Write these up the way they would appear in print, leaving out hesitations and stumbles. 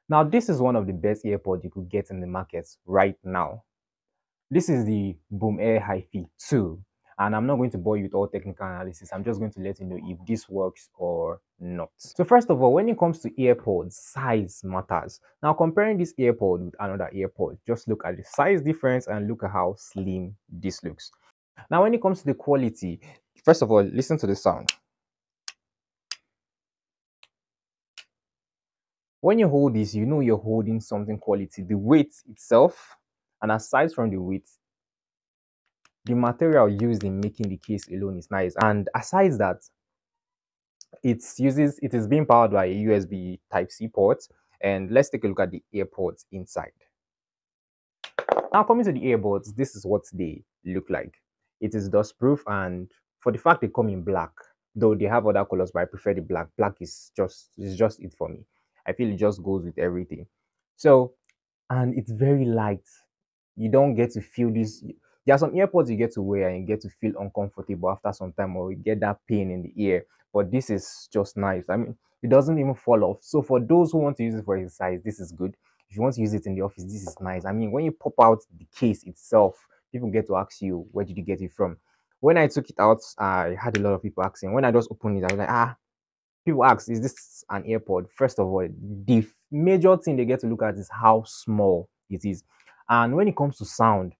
Now, this is one of the best AirPods you could get in the market right now. This is the Boomair HIFI 2, and I'm not going to bore you with all technical analysis. I'm just going to let you know if this works or not. So first of all, when it comes to AirPods, size matters. Now, comparing this AirPod with another AirPod, just look at the size difference and look at how slim this looks. Now, when it comes to the quality, first of all, listen to the sound. When you hold this, you know you're holding something quality. The weight itself, and aside from the weight, the material used in making the case alone is nice. And aside that, it is being powered by a USB Type C port. And let's take a look at the AirPods inside. Now coming to the earbuds, this is what they look like. It is dust proof, and for the fact they come in black, though they have other colors, but I prefer the black. Black is just it for me. I feel it just goes with everything. So, and it's very light. You don't get to feel this. There are some earpods you get to wear and you get to feel uncomfortable after some time, or you get that pain in the ear. But this is just nice. I mean, it doesn't even fall off. So for those who want to use it for exercise, this is good. If you want to use it in the office, this is nice. I mean, when you pop out the case itself, people get to ask you, where did you get it from? When I took it out, I had a lot of people asking. When I just opened it, I was like, people ask, is this an AirPod? First of all, the major thing they get to look at is how small it is. And when it comes to sound,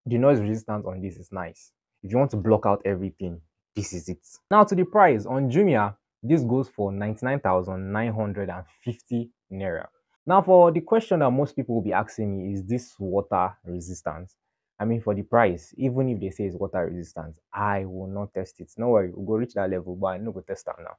the noise resistance on this is nice. If you want to block out everything, this is it. Now to the price. On Jumia, this goes for 99,950 naira. Now for the question that most people will be asking me, is this water resistance? I mean, for the price, even if they say it's water resistance, I will not test it. No worry, we'll go reach that level, but I know we'll test that now.